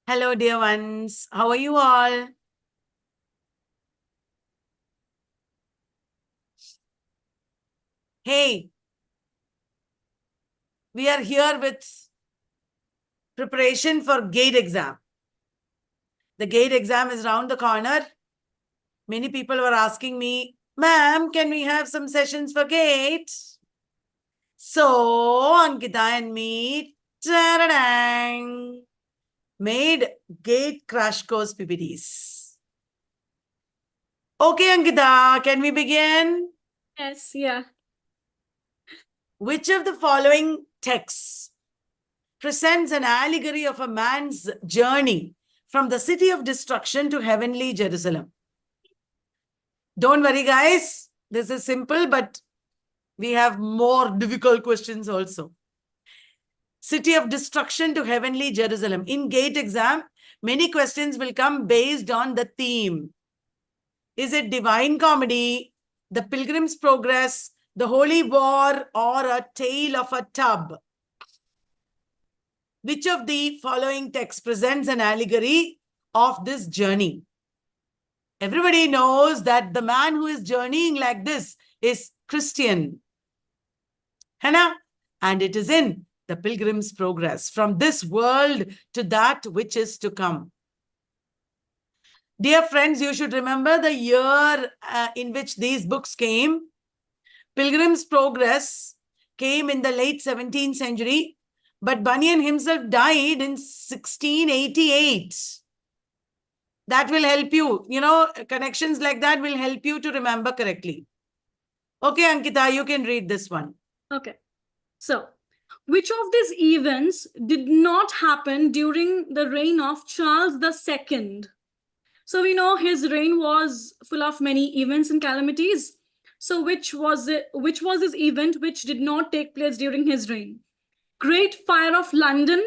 Hello, dear ones. How are you all? Hey, we are here with preparation for GATE exam. The GATE exam is round the corner. Many people were asking me, ma'am, can we have some sessions for GATE? So, Ankita and me, made GATE crash course PPTs. Okay, Ankita, can we begin? Yes, yeah. Which of the following texts presents an allegory of a man's journey from the city of destruction to heavenly Jerusalem? Don't worry, guys. This is simple, but we have more difficult questions also. City of destruction to heavenly Jerusalem. In GATE exam, many questions will come based on the theme. Is it Divine Comedy, The Pilgrim's Progress, The Holy War, or A Tale of a Tub? Which of the following texts presents an allegory of this journey? Everybody knows that the man who is journeying like this is Christian. Hannah? And it is in The Pilgrim's Progress, from this world to that which is to come. Dear friends, you should remember the year in which these books came. Pilgrim's Progress came in the late 17th century, but Bunyan himself died in 1688. That will help you. Connections like that will help you to remember correctly. Okay, Ankita, you can read this one. Okay. So, which of these events did not happen during the reign of Charles II? So we know his reign was full of many events and calamities. So which was this event which did not take place during his reign? Great Fire of London,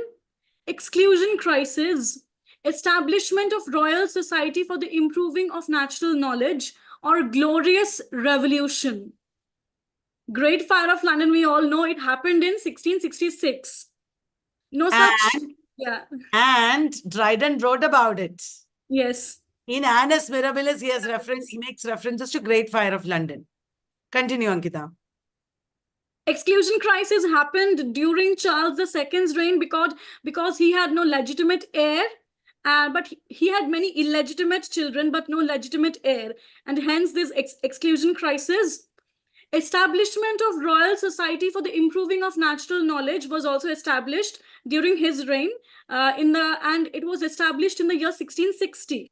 Exclusion Crisis, Establishment of Royal Society for the Improving of Natural Knowledge, or Glorious Revolution? Great Fire of London, we all know it happened in 1666. No such. Yeah. And Dryden wrote about it. Yes. In Annus Mirabilis, he makes references to Great Fire of London. Continue, Ankita. Exclusion crisis happened during Charles II's reign because he had no legitimate heir, but he had many illegitimate children, but no legitimate heir, and hence this exclusion crisis. Establishment of Royal Society for the Improving of Natural Knowledge was also established during his reign, and it was established in the year 1660.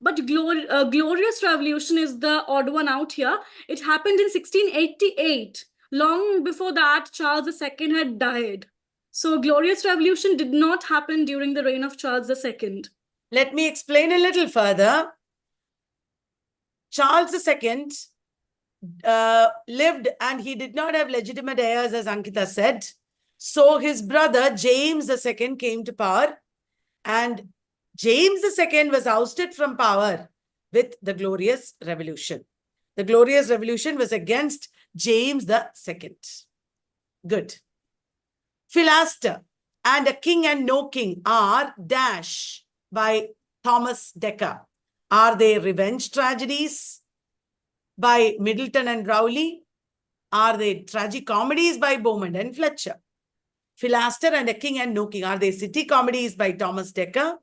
But Glorious Revolution is the odd one out here. It happened in 1688. Long before that, Charles II had died. So Glorious Revolution did not happen during the reign of Charles II. Let me explain a little further. Charles II lived and he did not have legitimate heirs, as Ankita said. So his brother, James II, came to power, and James II was ousted from power with the Glorious Revolution. The Glorious Revolution was against James II. Good. Philaster and A King and No King are dash by Thomas Dekker. Are they revenge tragedies by Middleton and Rowley? Are they tragicomedies by Beaumont and Fletcher? Philaster and A King and No King, are they city comedies by Thomas Dekker,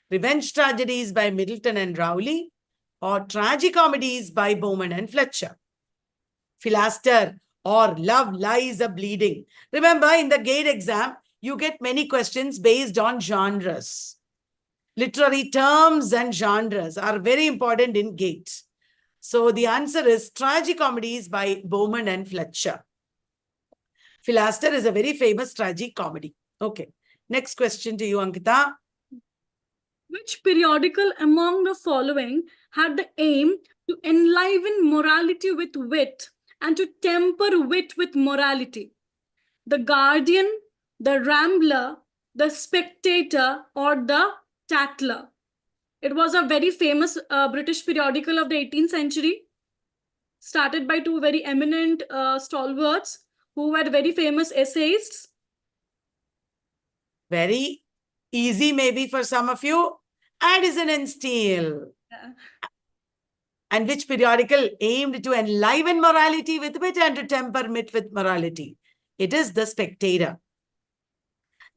revenge tragedies by Middleton and Rowley, or tragicomedies by Beaumont and Fletcher? Philaster or Love Lies a Bleeding. Remember, in the GATE exam, you get many questions based on genres. Literary terms and genres are very important in GATE. So the answer is tragicomedies by Beaumont and Fletcher. Philaster is a very famous tragicomedy. Okay. Next question to you, Ankita. Which periodical among the following had the aim to enliven morality with wit and to temper wit with morality? The Guardian, the Rambler, the Spectator, or the Tatler? It was a very famous British periodical of the 18th century, started by two very eminent stalwarts who were very famous essayists. Very Easy maybe for some of you. Addison and Steele. Yeah. And which periodical aimed to enliven morality with wit and to temper wit with morality? It is The Spectator.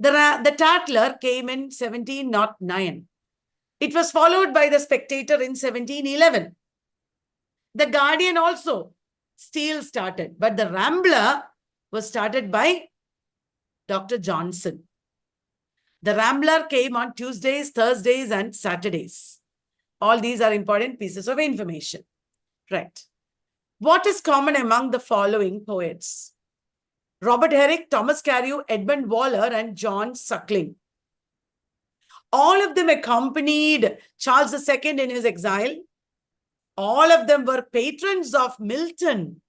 The Tatler came in 1709. It was followed by The Spectator in 1711. The Guardian also, Steele started, but the Rambler was started by Dr. Johnson. The Rambler came on Tuesdays, Thursdays, and Saturdays. All these are important pieces of information. Right. What is common among the following poets? Robert Herrick, Thomas Carew, Edmund Waller, and John Suckling. All of them accompanied Charles II in his exile. All of them were patrons of Milton.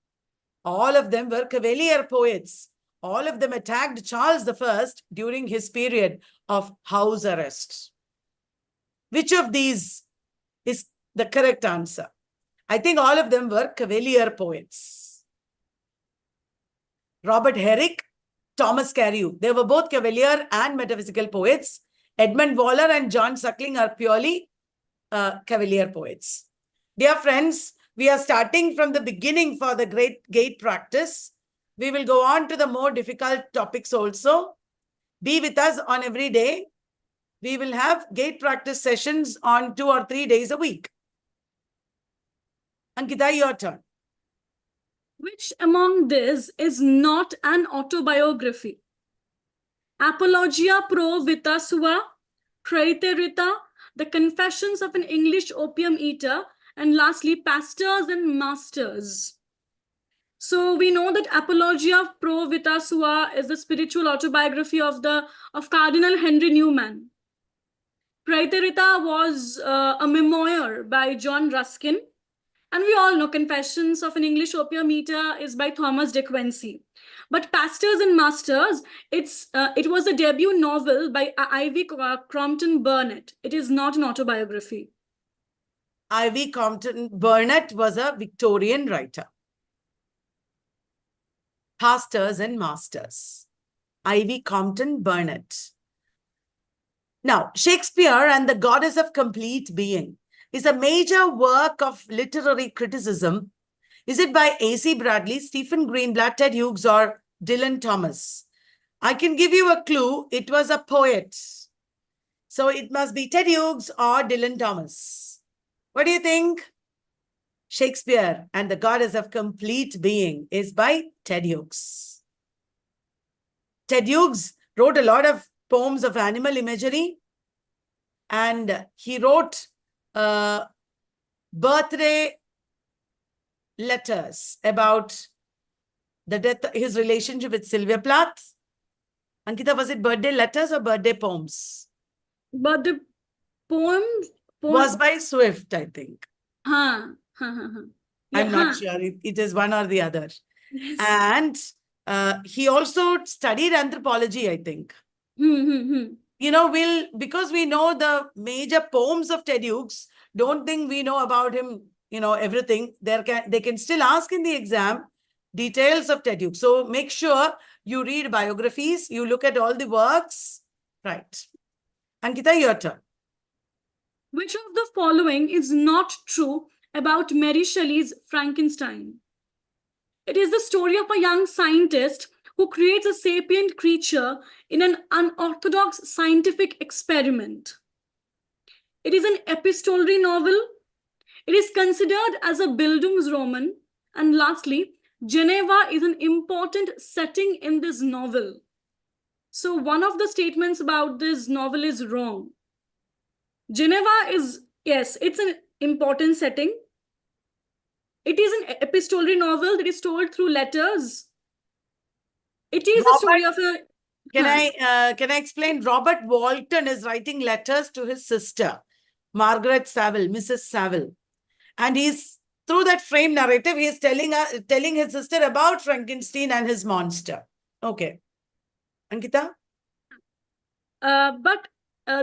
All of them were Cavalier poets. All of them attacked Charles I during his period of house arrest. Which of these is the correct answer? I think all of them were Cavalier poets. Robert Herrick, Thomas Carew. They were both Cavalier and metaphysical poets. Edmund Waller and John Suckling are purely Cavalier poets. Dear friends, we are starting from the beginning for the great gate practice. We will go on to the more difficult topics also. Be with us on every day. We will have gate practice sessions on 2 or 3 days a week. Ankita, your turn. Which among these is not an autobiography? Apologia pro vita sua, Praeterita, The Confessions of an English Opium Eater, and lastly, Pastors and Masters. So we know that Apologia pro vita sua is the spiritual autobiography of Cardinal Henry Newman. Praeterita was a memoir by John Ruskin. And we all know Confessions of an English Opium Eater is by Thomas de Quincey. But Pastors and Masters, it was a debut novel by Ivy Crompton Burnett. It is not an autobiography. Ivy Crompton Burnett was a Victorian writer. Pastors and Masters. Ivy Crompton Burnett. Now, Shakespeare and the Goddess of Complete Being is a major work of literary criticism. Is it by A.C. Bradley, Stephen Greenblatt, Ted Hughes, or Dylan Thomas? I can give you a clue. It was a poet. So it must be Ted Hughes or Dylan Thomas. What do you think? Shakespeare and the Goddess of Complete Being is by Ted Hughes. Ted Hughes wrote a lot of poems of animal imagery, and he wrote birthday letters about the death, his relationship with Sylvia Plath. Ankita, was it birthday letters or birthday poems? But the poem was by Swift, I think. Yeah, I'm not sure. It is one or the other. Yes. And he also studied anthropology, I think. You know, because we know the major poems of Ted Hughes, don't think we know about him, you know, everything. They can still ask in the exam details of Ted Hughes. So make sure you read biographies, you look at all the works. Right. Ankita, your turn. Which of the following is not true about Mary Shelley's Frankenstein? It is the story of a young scientist who creates a sapient creature in an unorthodox scientific experiment. It is an epistolary novel. It is considered as a Bildungsroman. And lastly, Geneva is an important setting in this novel. So one of the statements about this novel is wrong. Geneva is, yes, it's an important setting. It is an epistolary novel that is told through letters. It is a story of a... Can I explain? Robert Walton is writing letters to his sister, Margaret Saville, Mrs. Saville. And he's, through that frame narrative, he is telling his sister about Frankenstein and his monster. Okay. Ankita? But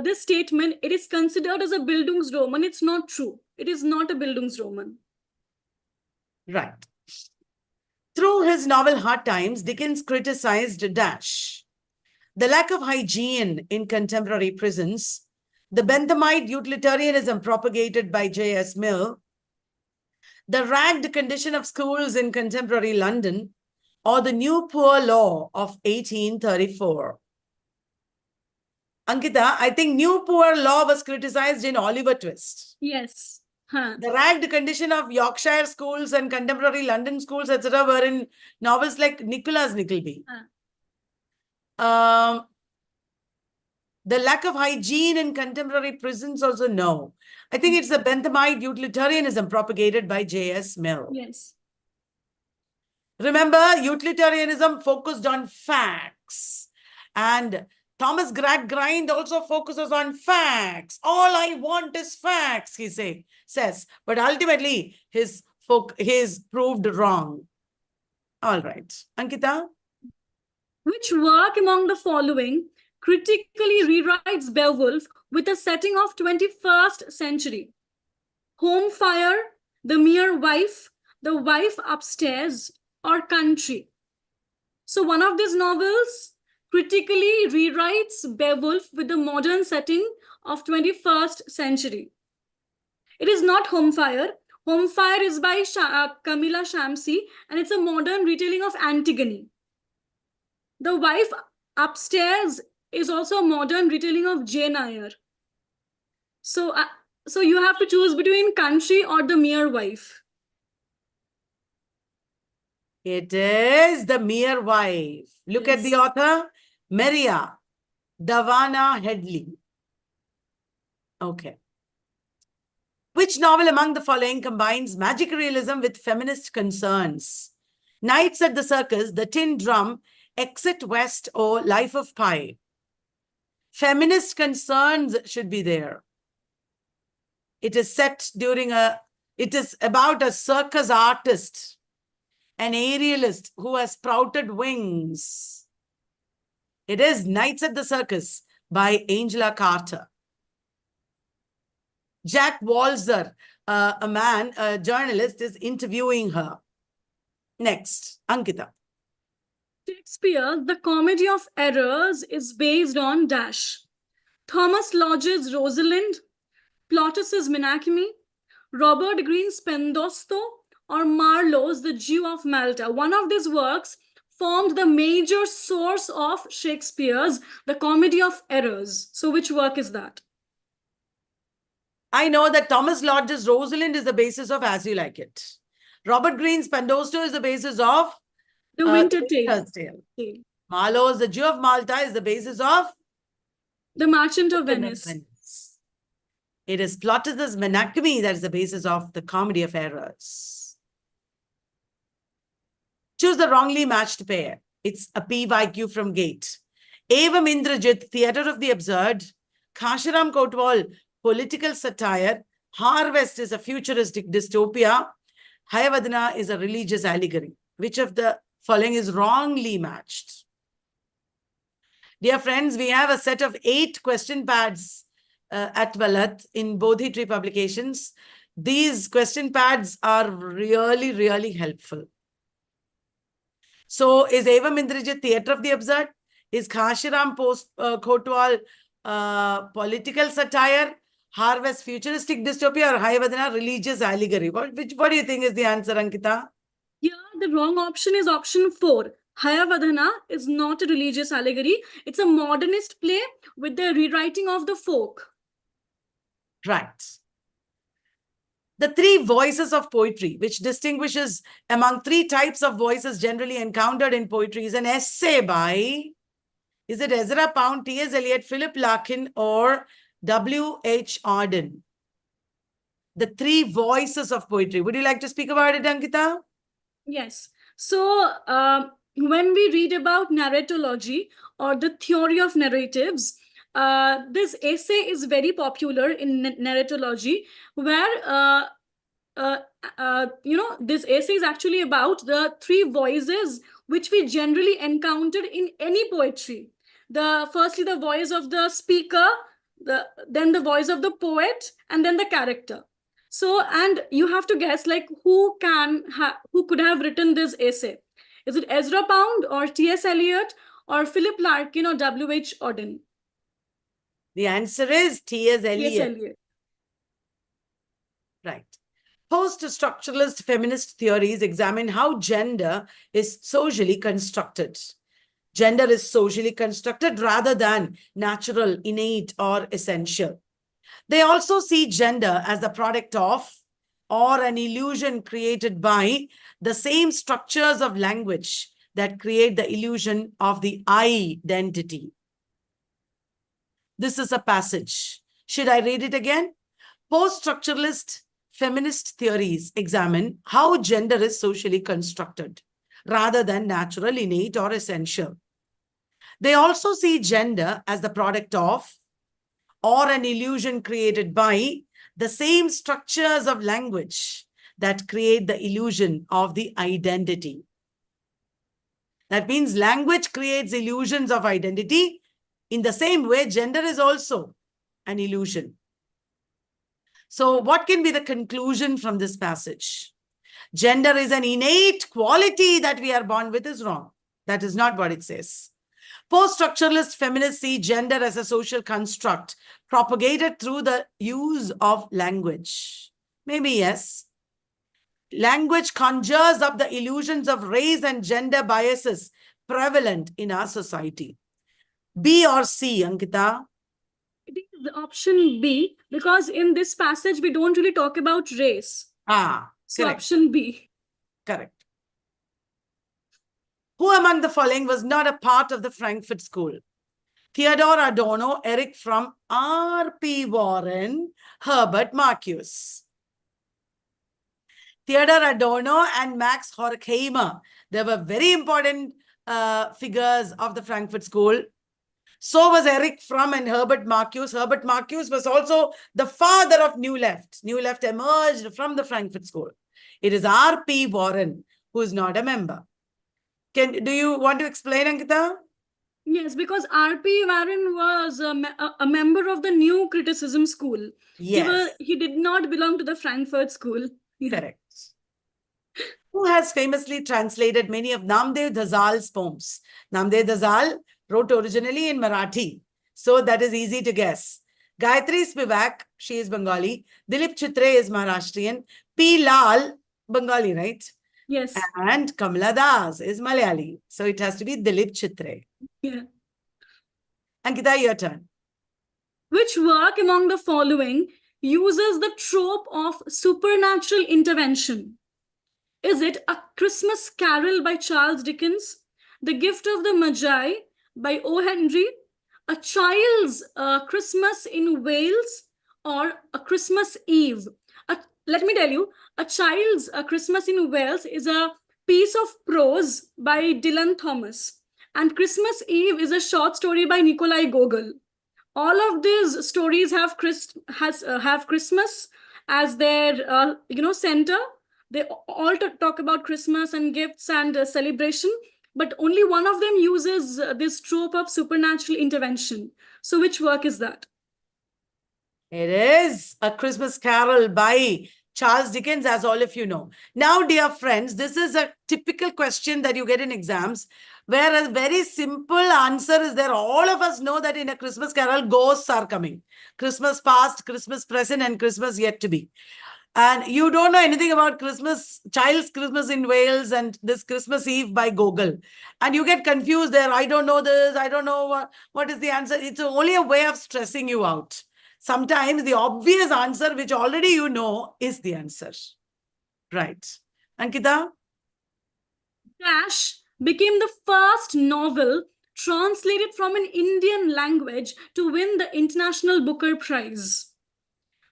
this statement, it is considered as a Bildungsroman. It's not true. It is not a Bildungsroman. Right. Through his novel Hard Times, Dickens criticized Dash. The lack of hygiene in contemporary prisons, the Benthamite utilitarianism propagated by J.S. Mill, the ragged condition of schools in contemporary London, or the New Poor Law of 1834. Ankita, I think New Poor Law was criticized in Oliver Twist. Yes. Huh. The ragged condition of Yorkshire schools and contemporary London schools, etc., were in novels like Nicholas Nickleby. Huh. The lack of hygiene in contemporary prisons also, no. I think it's the Benthamite utilitarianism propagated by J.S. Mill. Yes. Remember, utilitarianism focused on facts. And Thomas Grind also focuses on facts. All I want is facts, he says. But ultimately, he's proved wrong. All right. Ankita? Which work among the following critically rewrites Beowulf with a setting of 21st century? Home Fire, The Mere Wife, The Wife Upstairs, or Country? So one of these novels critically rewrites Beowulf with the modern setting of 21st century. It is not Home Fire. Home Fire is by Camilla Shamsi, and it's a modern retelling of Antigone. The Wife Upstairs is also a modern retelling of Jane Eyre. So you have to choose between Country or The Mere Wife. It is The Mere Wife. Look at the author, Maria Davana Headley. Okay. Which novel among the following combines magic realism with feminist concerns? Nights at the Circus, The Tin Drum, Exit West, or Life of Pi? Feminist concerns should be there. It is set during it is about a circus artist, an aerialist who has sprouted wings. It is Nights at the Circus by Angela Carter. Jack Walzer, a journalist, is interviewing her. Next, Ankita. Shakespeare, The Comedy of Errors is based on dash. Thomas Lodge's Rosalind, Plautus's Menachemi, Robert Greene's Pendosto, or Marlowe's The Jew of Malta. One of these works formed the major source of Shakespeare's The Comedy of Errors. So which work is that? I know that Thomas Lodge's Rosalind is the basis of As You Like It. Robert Greene's Pendosto is the basis of The Winter Tale. Marlowe's The Jew of Malta is the basis of The Merchant of Venice. It is Plautus's Menachemi that is the basis of The Comedy of Errors. Choose the wrongly matched pair. It's a PYQ from Gate. Evam Indrajit, Theatre of the Absurd. Kashiram Kotwal, Political Satire. Harvest is a futuristic dystopia. Hayavadana is a religious allegory. Which of the following is wrongly matched? Dear friends, we have a set of 8 question pads at Vallath in Bodhi Tree Publications. These question pads are really, really helpful. So, is Evam Indrajit Theatre of the Absurd? Is Kashiram Kotwal political satire? Harvest futuristic dystopia, or Hayavadana religious allegory? What do you think is the answer, Ankita? Yeah, the wrong option is option 4. Hayavadana is not a religious allegory. It's a modernist play with the rewriting of the folk. Right. The 3 voices of poetry, which distinguishes among 3 types of voices generally encountered in poetry, is an essay by, is it Ezra Pound, T.S. Eliot, Philip Larkin, or W.H. Auden? The 3 voices of poetry. Would you like to speak about it, Ankita? Yes. So, when we read about narratology or the theory of narratives, this essay is very popular in narratology, where this essay is actually about the 3 voices which we generally encounter in any poetry. Firstly, the voice of the speaker, then the voice of the poet, and then the character. So, and you have to guess like who could have written this essay. Is it Ezra Pound or T.S. Eliot or Philip Larkin or W.H. Auden? The answer is T.S. T.S. Eliot. Eliot. Right. Post-structuralist feminist theories examine how gender is socially constructed. Gender is socially constructed rather than natural, innate, or essential. They also see gender as the product of or an illusion created by the same structures of language that create the illusion of the identity. This is a passage. Should I read it again? Post-structuralist feminist theories examine how gender is socially constructed rather than natural, innate, or essential. They also see gender as the product of or an illusion created by the same structures of language that create the illusion of the identity. That means language creates illusions of identity. In the same way, gender is also an illusion. So what can be the conclusion from this passage? Gender is an innate quality that we are born with is wrong. That is not what it says. Post-structuralist feminists see gender as a social construct propagated through the use of language. Maybe yes. Language conjures up the illusions of race and gender biases prevalent in our society. B or C, Ankita? It is the option B, because in this passage we don't really talk about race. So Correct. option B. Correct. Who among the following was not a part of the Frankfurt School? Theodore Adorno, Eric Fromm, R.P. Warren, Herbert Marcuse. Theodore Adorno and Max Horkheimer, they were very important figures of the Frankfurt School. So was Eric Fromm and Herbert Marcuse. Herbert Marcuse was also the father of New Left. New Left emerged from the Frankfurt School. It is R.P. Warren who is not a member. Do you want to explain, Ankita? Yes, because R.P. Warren was a member of the New Criticism School. Yes. He did not belong to the Frankfurt School. Correct. Who has famously translated many of Namdev Dhazal's poems? Namdev Dhazal wrote originally in Marathi, so that is easy to guess. Gayatri Spivak, she is Bengali. Dilip Chitre is Maharashtrian. P. Lal, Bengali, right? Yes. And Kamala Das is Malayali. So it has to be Dilip Chitre. Yeah. Ankita, your turn. Which work among the following uses the trope of supernatural intervention? Is it A Christmas Carol by Charles Dickens, The Gift of the Magi by O. Henry, A Child's Christmas in Wales, or A Christmas Eve? Let me tell you, A Child's Christmas in Wales is a piece of prose by Dylan Thomas, and Christmas Eve is a short story by Nikolai Gogol. All of these stories have Christmas as their center. They all talk about Christmas and gifts and celebration, but only one of them uses this trope of supernatural intervention. So which work is that? It is A Christmas Carol by Charles Dickens, as all of you know. Now, dear friends, this is a typical question that you get in exams, where a very simple answer is there. All of us know that in A Christmas Carol, ghosts are coming. Christmas past, Christmas present, and Christmas yet to be. And you don't know anything about Christmas, Child's Christmas in Wales and this Christmas Eve by Gogol. And you get confused there. I don't know this. I don't know what is the answer. It's only a way of stressing you out. Sometimes the obvious answer, which already you know, is the answer. Right. Ankita? Dash became the first novel translated from an Indian language to win the International Booker Prize.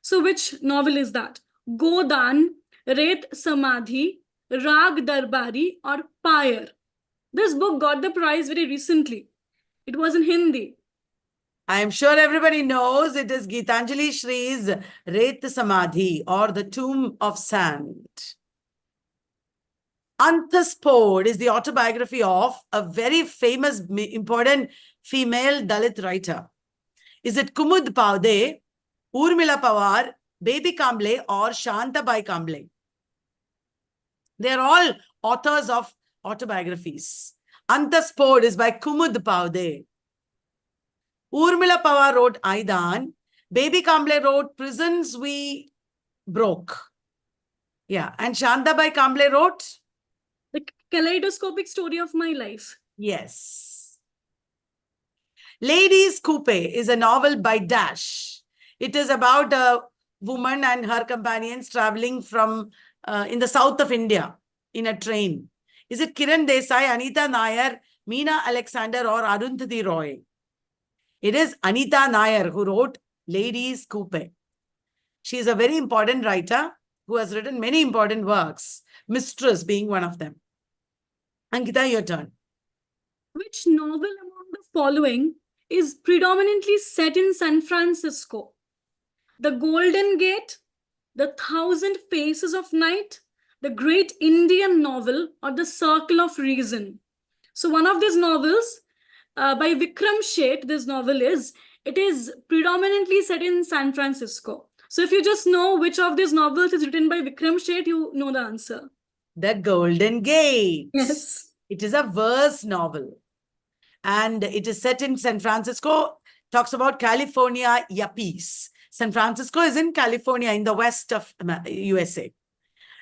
So which novel is that? Godan, Ret Samadhi, Rag Darbari, or Pyre? This book got the prize very recently. It was in Hindi. I am sure everybody knows it is Gitanjali Shree's Ret Samadhi, or The Tomb of Sand. Anthaspod is the autobiography of a very famous, important female Dalit writer. Is it Kumud Paude, Urmila Pawar, Baby Kamble, or Shantabai Kamble? They are all authors of autobiographies. Antaspod is by Kumud Paude. Urmila Pawar wrote Aidan. Baby Kamble wrote Prisons We Broke. Yeah. And Shantabai Kamble wrote? The kaleidoscopic story of my life. Yes. Ladies Coupe is a novel by Dash. It is about a woman and her companions traveling from in the south of India in a train. Is it Kiran Desai, Anita Nair, Meena Alexander, or Arundhati Roy? It is Anita Nair who wrote Ladies Coupe. She is a very important writer who has written many important works, Mistress being one of them. Ankita, your turn. Which novel among the following is predominantly set in San Francisco? The Golden Gate, The Thousand Faces of Night, The Great Indian Novel, or The Circle of Reason? So one of these novels by Vikram Sheth, this novel is, it is predominantly set in San Francisco. So if you just know which of these novels is written by Vikram Sheth, you know the answer. The Golden Gate. Yes. It is a verse novel. And it is set in San Francisco, talks about California yuppies. San Francisco is in California, in the west of USA.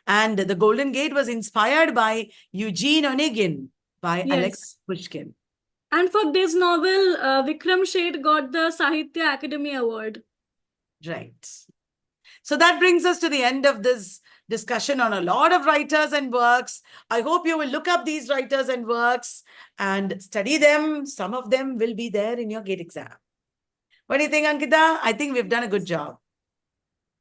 And The Golden Gate was inspired by Eugene Onegin, by Alex Pushkin. And for this novel, Vikram Sheth got the Sahitya Academy Award. Right. So that brings us to the end of this discussion on a lot of writers and works. I hope you will look up these writers and works and study them. Some of them will be there in your GATE exam. What do you think, Ankita? I think we've done a good job.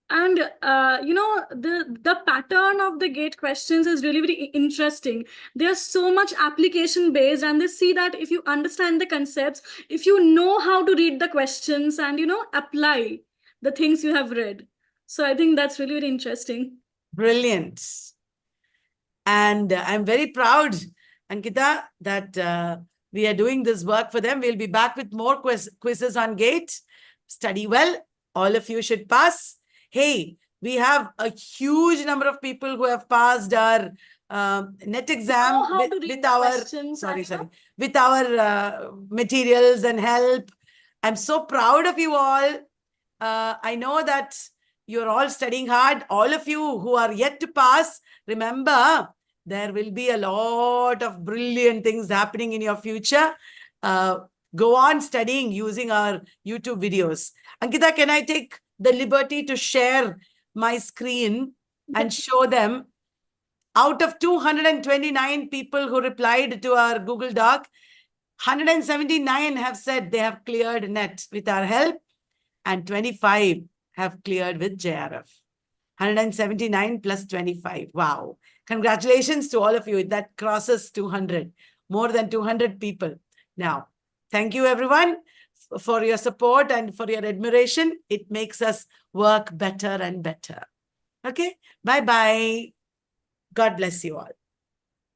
And, the pattern of the GATE questions is really very interesting. They're so much application based, and they see that if you understand the concepts, if you know how to read the questions and, apply the things you have read. So I think that's really, really interesting. Brilliant. And I'm very proud, Ankita, that we are doing this work for them. We'll be back with more quizzes on GATE. Study well. All of you should pass. Hey, we have a huge number of people who have passed our net exam with our materials and help. I'm so proud of you all. I know that you're all studying hard. All of you who are yet to pass, remember, there will be a lot of brilliant things happening in your future. Go on studying using our YouTube videos. Ankita, can I take the liberty to share my screen and show them? Out of 229 people who replied to our Google Doc, 179 have said they have cleared net with our help, and 25 have cleared with JRF. 179 plus 25. Wow. Congratulations to all of you. That crosses 200. More than 200 people. Now, thank you everyone for your support and for your admiration. It makes us work better and better. Okay? Bye-bye. God bless you all.